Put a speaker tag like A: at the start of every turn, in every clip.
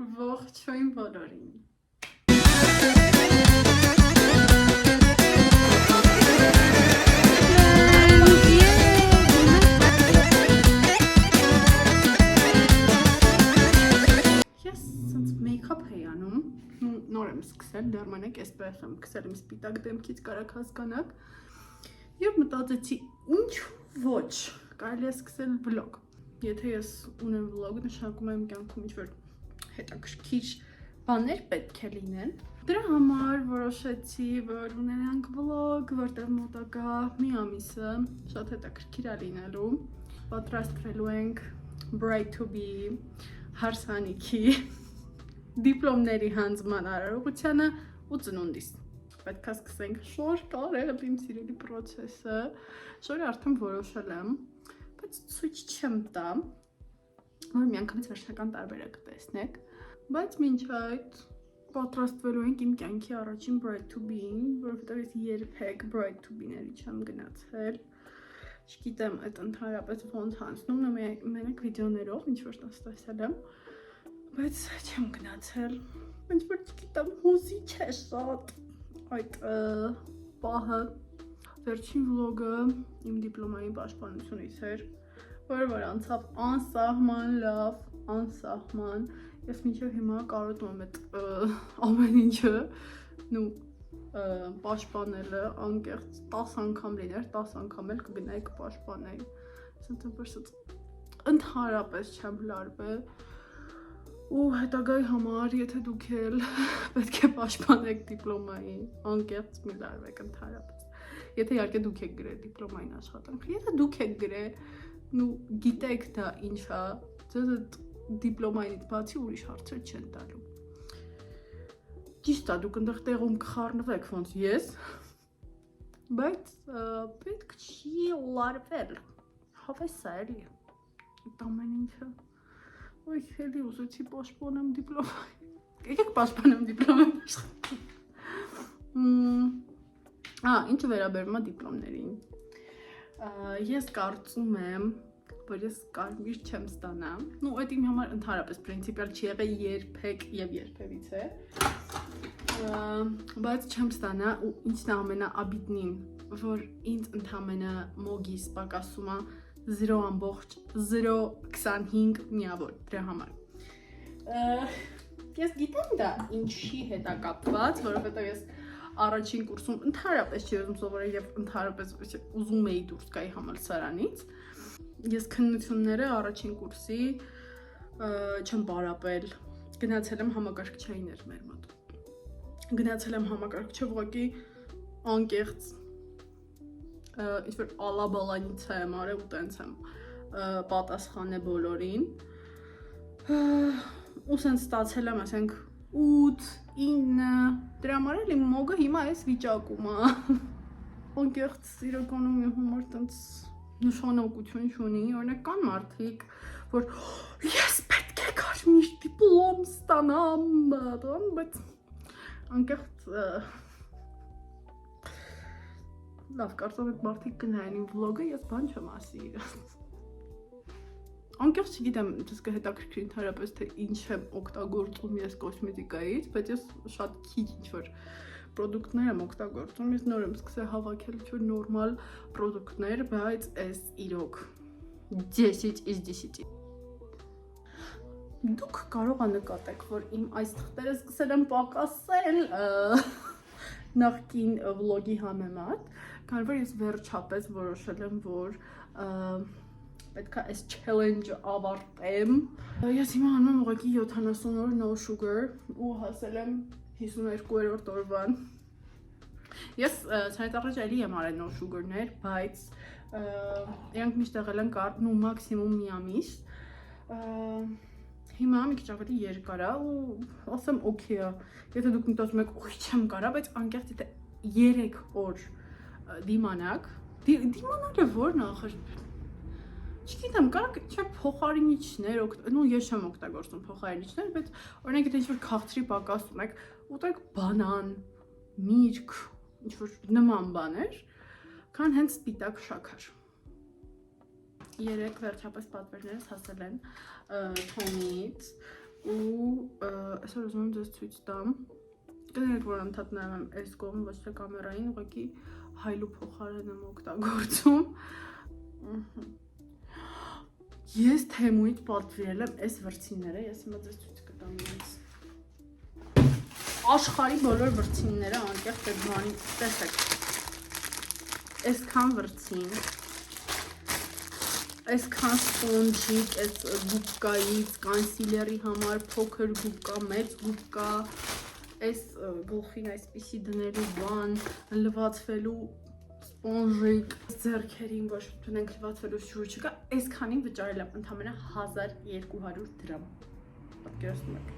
A: Ողջույն բոլորին։ Ես սենց մեյքափ էի անում, նոր եմ սկսել, դեռ մանեք այսպես եմ սկսել իմ սպիտակ դեմքից կարաք հասկանաք։ Եվ մտածեցի, ինչու ոչ, կարելի է սկսել վլոգ։ Եթե ես ունեմ վլոգ, նշանակում եմ կյանքում ինչ-որ հետաքրքիր բաներ պետք է լինեն։ Դրա համար որոշեցի, որ ունենանք վլոգ, որտեղ մոտակա մի ամիսը շատ հետաքրքիր է լինելու։ Պատրաստվելու ենք Bride to be հարսանիքի դիպլոմների հանձնման արարողությանը ու ծնունդիս։ Պետք է սկսենք շոր կարել իմ սիրելի պրոցեսը, շորը արդեն որոշել եմ, բայց ցույց չեմ տա, որ միանգամից վերջնական տարբերակը տեսնեք, բայց մինչ այդ պատրաստվելու ենք իմ կյանքի առաջին Bride to be-ին, որովհետև ես երբեք Bride to be-ների չեմ գնացել, չգիտեմ այդ ընդհանրապես ոնց անցնում, մենակ վիդեոներով ինչ-որ տեսել եմ, բայց չեմ գնացել, ինչ-որ չգիտեմ, հուզիչ է շատ այդ պահը։ Վերջին վլոգը իմ դիպլոմայի պաշտպանությունից էր, որ անցավ անսահման լավ, անսահման, ես մինչև հիմա կարոտում եմ այդ ամեն ինչը, պաշտպանելը, անկեղծ 10 անգամ լիներ, 10 անգամ էլ կգնայի կպաշտպանեի, ընդհանրապես չեմ լարվել, ու հետագայի համար, եթե դուք էլ պետք է պաշտպանեք դիպլոմայի, անկեղծ մի լարվեք ընդհանրապես, եթե իհարկե դուք եք գրել դիպլոմային աշխատանք, եթե դուք եք գրել, գիտեք դա ինչ է, ձեզ այդ դիպլոմայից բացի ուրիշ հարցեր չեն տալու։ Ճիշտ է, դուք այնտեղ տեղում կխառնվեք ոնց ես, բայց պետք չի լարվել, հավես է էլի, այդ ամեն ինչը, ոյ էլի ուզեցի պաշտպանեմ դիպլոմային, եկեք պաշտպանեմ դիպլոմային ինչը վերաբերում է դիպլոմներին, ես կարծում եմ, որ ես կարմիր չեմ ստանա, այդ իմ համար ընդհանրապես պրինցիպիալ չի եղել երբեք եւ երբևիցե, բայց չեմ ստանա ու ինչն է ամենաաբիդնին, որ ինձ ընդամենը մոգիս պակասում է 0.025 միավոր դրա համար։ Ես գիտեմ դա ինչի հետ է կապված, որովհետեւ ես առաջին կուրսում ընդհանրապես չի ուզում սովորել եւ ընդհանրապես ուզում էի դուրս գալ համալսարանից։ Ես քննությունները առաջին կուրսի չեմ պարապել, գնացել եմ համակարգչային էր մեր մոտ։ Գնացել եմ համակարգչը ուղղակի անկեղծ ինչ-որ ալաբալանից եմ արել ու տենց եմ պատասխանել բոլորին։ Ու սենց ստացել եմ, ասենք 8, 9, դրա համար էլ իմ մոգը հիմա այս վիճակում է։ Անկեղծ իրականում իմ համար տենց նշանակություն չունի, օրինակ կան մարդիկ, որ ես պետք է կարմիր դիպլոմ ստանամ, բայց անկեղծ լավ, կարծում եք մարդիկ կնայեն իմ վլոգը, ես բան չեմ ասի իրենց։ Անկեղծ չգիտեմ, դες կհետաքրքրի ընդհանրապես թե ինչ եմ օգտագործում ես կոսմետիկայից, բայց ես շատ քիչ ինչ-որ պրոդուկտներ եմ օգտագործում, ես նոր եմ սկսել հավաքել ինչ-որ նորմալ պրոդուկտներ, բայց այս իրոք 10 из 10։ Դուք կարող եք նկատեք, որ իմ այս թղթերը սկսել եմ պակասել նախկին վլոգի համեմատ, քանի որ ես վերջապես որոշել եմ, որ պետք է այս challenge-ը ավարտեմ։ Ես հիմա անում եմ ուղղակի 70 օր no sugar ու հասել եմ 52-րդ օրվան։ Ես ցայտ առաջ էլի եմ արել no sugar-ներ, բայց իրանք միշտ եղել են կարդն ու մաքսիմում մի ամիս։ Հիմա մի քիչ ավելի երկար է ու ասեմ օքեյ է։ Եթե դուք մտածում եք, ոյ չեմ կարա, բայց անկեղծ եթե 3 օր դիմանաք, դիմանալը ո՞րն է ախր։ Չգիտեմ, կարող չէ փոխարինիչներ, ես չեմ օգտագործում փոխարինիչներ, բայց օրինակ եթե ինչ-որ քաղցրի պակասում եք, ուտեք բանան, միրգ, ինչ-որ նման բաներ, քան հենց սպիտակ շաքար։ Երեք վերջապես պատվերներս հասել են Թոմից ու այսօր ուզում եմ ձեզ ցույց տամ։ Կներեք, որ անդադ նայում եմ այս կողմ, ոչ թե կամերային, ուղղակի հայլու փոխարեն եմ օգտագործում։ Ես Թեմուից պատվիրել եմ այս վրձինները, ես հիմա ձեզ ցույց կտամ ինձ։ Աշխարհի բոլոր վրձինները անկեղծ այդ բանի, տեսեք։ Այսքան վրձին, այսքան սպոնջիկ, այս գուբկայից, կանսիլերի համար փոքր գուբկա, մեծ գուբկա, այս գլխին այսպիսի դնելու բան, լվացվելու սպոնժիկ, ձեռքերին ոչ դնենք լվացվելու շուր չկա, այսքանին վճարել եմ ընդամենը 1200 դրամ։ Պատկերացնում եք։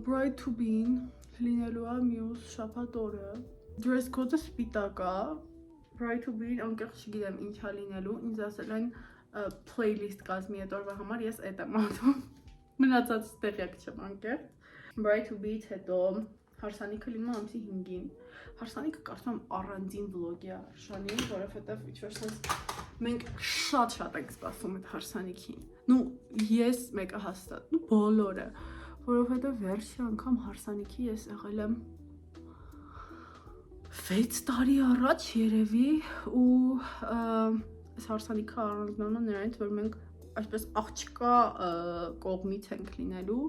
A: Bride to be-ին լինելու է մյուս շաբաթ օրը։ Dress code-ը սպիտակ է։ Bride to be-ին անկեղծ չգիտեմ ինչա լինելու, ինձ ասել են playlist կազմի այդ օրվա համար, ես այդ եմ անում։ Մնացած տեղյակ չեմ անկեղծ։ Bride to be-ից հետո հարսանիքը լինում է ամսի 5-ին։ Հարսանիքը կարծում եմ առանձին վլոգի է արժանի, որովհետև ինչ-որ sense մենք շատ ենք սպասում այդ հարսանիքին։ Նու ես մեկը հաստատ, նու բոլորը, որովհետև վերջի անգամ հարսանիքի ես եղել եմ 6 տարի առաջ երևի ու այս հարսանիքը առանձնանում է նրանից, որ մենք այսպես աղջկա կողմից ենք լինելու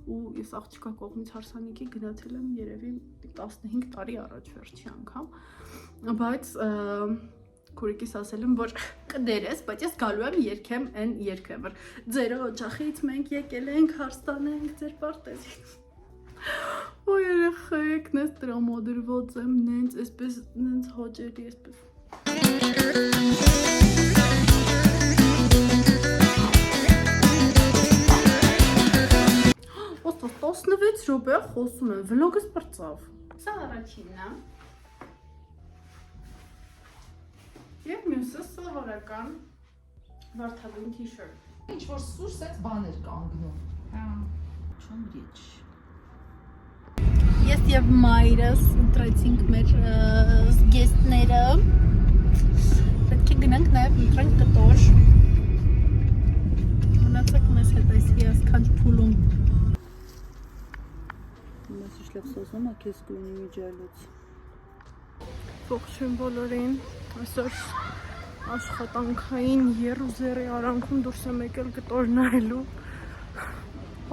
A: ու ես աղջկա կողմից հարսանիքի գնացել եմ երևի 15 տարի առաջ վերջի անգամ, բայց քուրիկիս ասել եմ, որ կներես, բայց ես գալու եմ երկեմ այն երկը, որ ձեր օջախից մենք եկել ենք, հարստանենք ձեր պարտեզին։ Ու երեխեք, նենց տրամադրված եմ, նենց այսպես, նենց հոճերի, այսպես։ Ոստոս 16 րոպե խոսում եմ, վլոգս պրծավ։ Սա առաջինն է։ Եվ մյուսը սովորական վարդագույն t-shirt։
B: Ինչ որ սուր սենց բաներ կանգնում։ Չեմ ռիչ։
A: Ես եւ մայրս ընտրեցինք մեր զգեստները։ Պետք է գնանք նաեւ ընտրենք կտոր։ Մնացեք մեզ հետ այս հիասքանչ փուլում։
B: Ես շլեփ սոզում ա քեզ գույնի միջալից։
A: Ողջույն բոլորին, այսօր աշխատանքային երուզերի արանքում դուրս եմ եկել կտոր նայելու,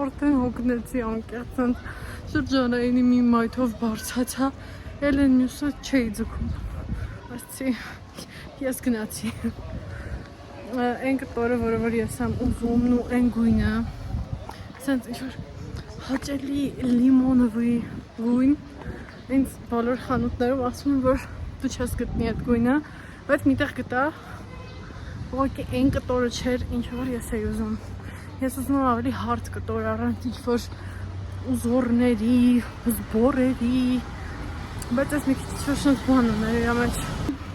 A: արդեն հոգնեցի անկեղծ, շրջանայինի մի մայթով բարձացա, էլ են մյուսը չէի ձգում, ասցի, ես գնացի, են կտորը, որ ես եմ ուզում, ու են գույնը, սենց ինչ-որ հաճելի լիմոնովի գույն, ինձ բոլոր խանութներում ասում են, որ դու չես գտնի այդ գույնը, բայց միտեղ գտա, ուղղակի այն կտորը չէր, ինչ որ ես էի ուզում։ Ես ուզում եմ ավելի հարթ կտոր առանց ինչ-որ ուզորների, զբորերի, բայց ես մի քիչ շոշնց բան ուներ իրա մեջ։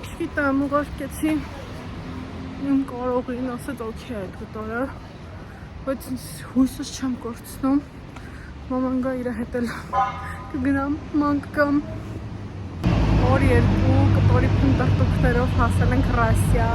A: Չգիտեմ, ուղարկեցի իմ կարողին, ասեց օքեյ այդ կտորը, բայց հույսս չեմ կորցնում, մաման գա իրա հետ էլ կգնամ, ման կգամ։ Օր երկու կտորի փնտրտուքներով հասել ենք Ռասիա։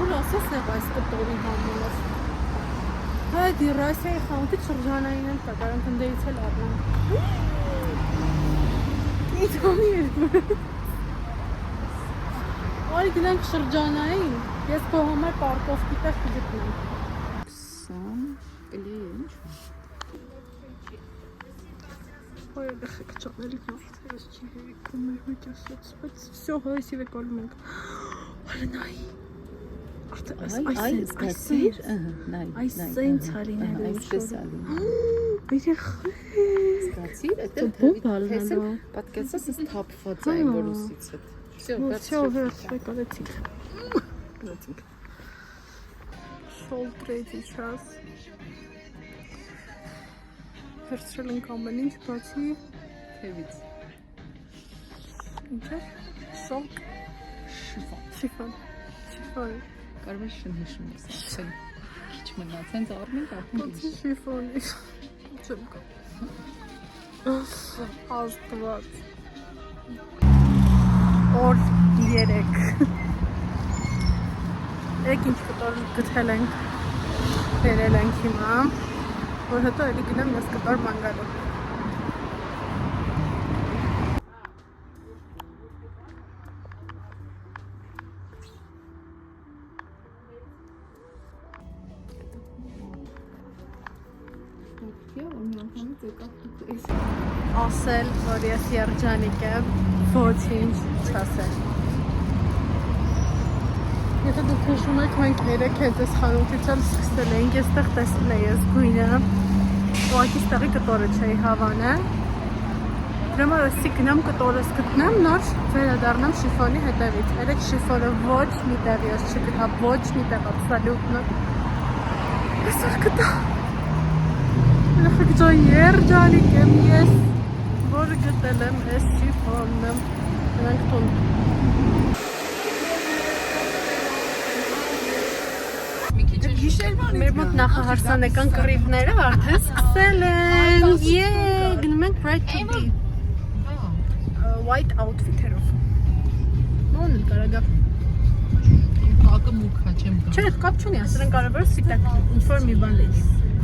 A: Ուր ասես եղ այս կտորի համար։ Հայդի Ռասիայի խանութի շրջանային եմ տա, կարանք ընդերից էլ առնեմ։ Իդոմի երկու։ Արի գնանք շրջանային, ես քո համար պարկովքի տեղ կգտնեմ։
B: 20 կլի ինչ։
A: Ой, երեխեք ճանելի նավթ, ես չի հերիքում մեր մեջ ասած, բայց վսյո հայսիվ է կալում ենք։ Արնայի։
B: Այս կացիր,
A: այս սենց հալինել է երեխեք։
B: կացիր, այդել պատկեցած ես թապված այն որուսից հետ։
A: Всё, վերջ, եկալեցինք։ Գնացինք։ Շոլ տրեյթի չաս։ Վերցրել ենք ամեն ինչ, բացի
B: թևից։
A: Ինչ է? Շոկ։ Շիֆոն։ Շիֆոն։
B: Կարող է շնհիշում ես, քիչ մնաց, հենց առնենք արդեն
A: Բացի շիֆոնից։ Չեմ կա։ Աստված։ Օր 3։ Եք ինչ կտոր գտել ենք, բերել ենք հիմա, որ հետո էլի գնեմ ես կտոր մանգալով։ Ասել, որ ես երջանիկ եմ, ոչինչ չասել։ Եթե դուք հիշում եք, մենք 3 հետ այս խանութից էլ սկսել էինք, այստեղ տեսել էի ես գույնը, ուղղակի ստեղի կտորը չէի հավանել։ Դրա համար ասի գնամ կտորս գտնեմ, նոր վերադառնամ շիֆոնի հետևից։ Երեք շիֆոնը ոչ մի տեղ ես չգտա, ոչ մի տեղ աբսոլյուտно։ Այսօր գտա։ Ախեք ջան, երջանիկ եմ ես, որ գտել եմ այս շիֆոնը։ Գնանք տուն։ Մեր մոտ նախահարսանեկան կռիվները արդեն սկսել են։ Գնում ենք Bright to be white outfit-երով։ Նոն էլ կարագա։
B: Կակը մուքա չեմ կա։
A: Չէ, կապ չունի, ասել են կարևոր սպիտակ, ինչ-որ մի բան լեգի։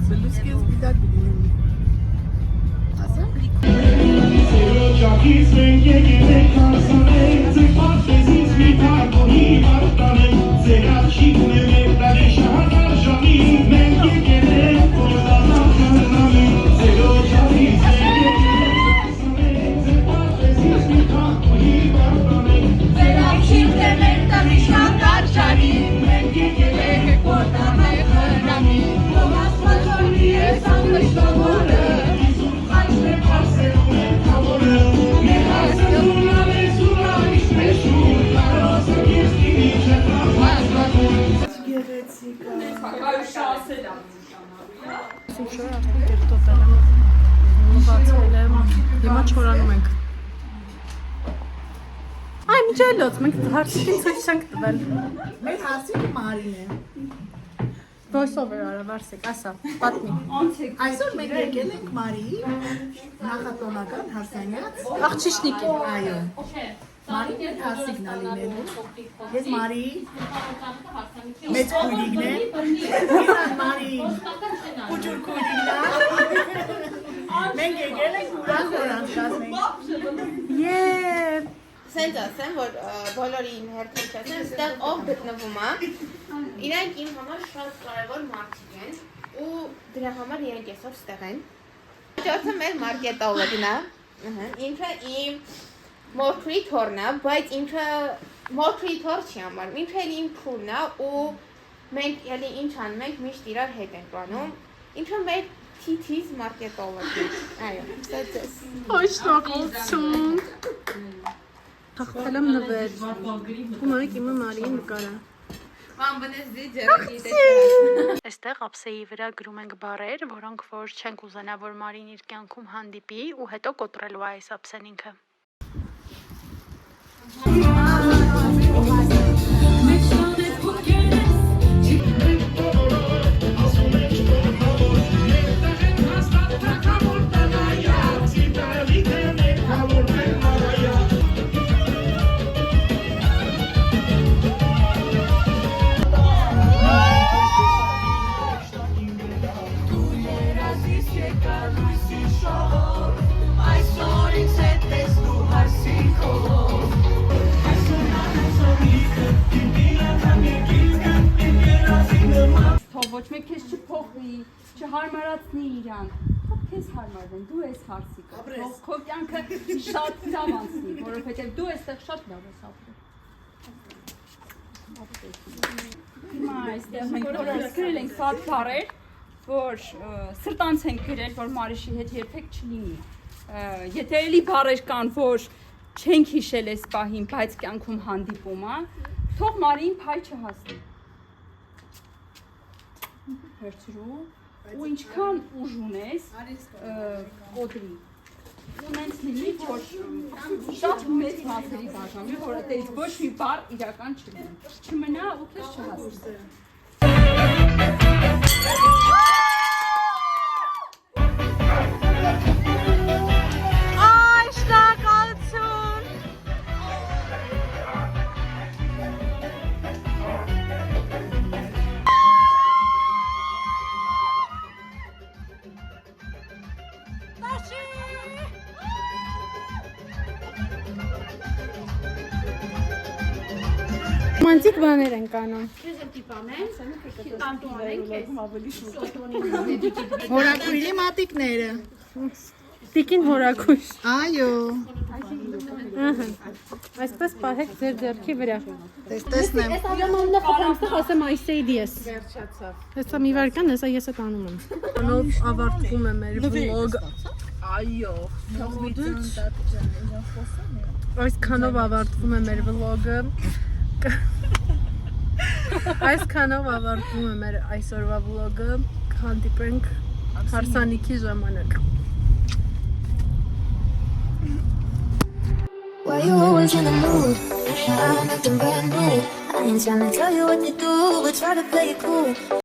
B: Բլուսկի սպիտակ լինի։ Ասա՞մ։ Հիմա չորանում ենք։ Այ միջայլոց, մենք հարցին ցույց չենք տվել։
C: Մեր հասիկը Մարին է։
A: Voice-over արա, Վարսիկ, ասա, պատմի։
C: Այսօր մենք եկել ենք Մարիի նախատոնական հարսանյաց
A: Աղջիշնիկի։
C: այո։ Մարին իր հասիկն է լինելու։ Ես Մարիի մեծ քույրիկն եմ։ Իրան Մարիի ուջուր քույրիկն է։ Մենք եկել ենք ուրախ անցկացնենք։
A: Եվ
D: Սենց ասեմ, որ բոլորի իմ հերթին չասեմ, ստեղ ով գտնվում է, իրանք իմ համար շատ կարևոր մարդիկ են ու դրա համար իրանք այսօր ստեղ են։ Հաջորդը մեր մարկետոլոգն է, ինքը իմ մորքրի թորն է, բայց ինքը մորքրի թոր չի համար, ինքը էլ իմ քուրն է ու մենք էլի ինչ անում ենք, միշտ իրար հետ ենք անում, ինքը մեր թիթիզ մարկետոլոգն է, այո, սենց ես։
A: Ոչ շնորհակալություն։ Թախտել եմ նվեր։ Գումարեք իմը Մարիի նկարը։
D: Ման բնես դիջերը
A: Այստեղ ափսեի վրա գրում ենք բառեր, որոնք որ չենք ուզենա, որ Մարին իր կյանքում հանդիպի ու հետո կոտրելու է այս ափսեն ինքը։
E: Ոչ մեկ քեզ չփոխվի, չհարմարացնի իրան։ Թող քեզ հարմարվեն, դու ես հարսիկը։ Թող քո կյանքը շատ լավ անցնի, որովհետև դու այստեղ շատ լավ ես ապրում։ Հիմա այստեղ մենք բոլորս գրել ենք շատ բառեր, որ սրտանց ենք գրել, որ Մարիշի հետ երբեք չլինի։ Եթե էլի բառեր կան, որ չենք հիշել այս պահին, բայց կյանքում հանդիպում է, թող Մարիին փայ չհասնի։ Հերցրու ու ինչքան ուժ ունես կոտրի ու նենց լինի, որ շատ մեծ մասերի բաժանի, որ այդից ոչ մի բառ իրական չմնա ու քեզ չհասնի։
A: Ay, շնորհակալություն։
F: Մանցիկ բաներ են կանում։
C: Հորակույրի մատիկները։
F: Տիկին հորակույր։
C: Այո։
F: Այսպես պահեք ձեր ձեռքի վրա։
C: Տեսնեմ։
F: Իրամաննա խոհամստը ասեմ այսեի դիես։ Հեսա մի վարկան, հեսա ես է տանում եմ։ Անով ավարտվում է մեր վլոգ։
C: Այո։
F: Այսքանով ավարտվում է մեր վլոգը։ Այսքանով ավարտվում է մեր այսօրվա վլոգը։ Հանդիպենք հարսանիքի ժամանակ։
G: Why you always in the mood? I'm acting brand new. I ain't trying to tell you what to do, but try to play it cool.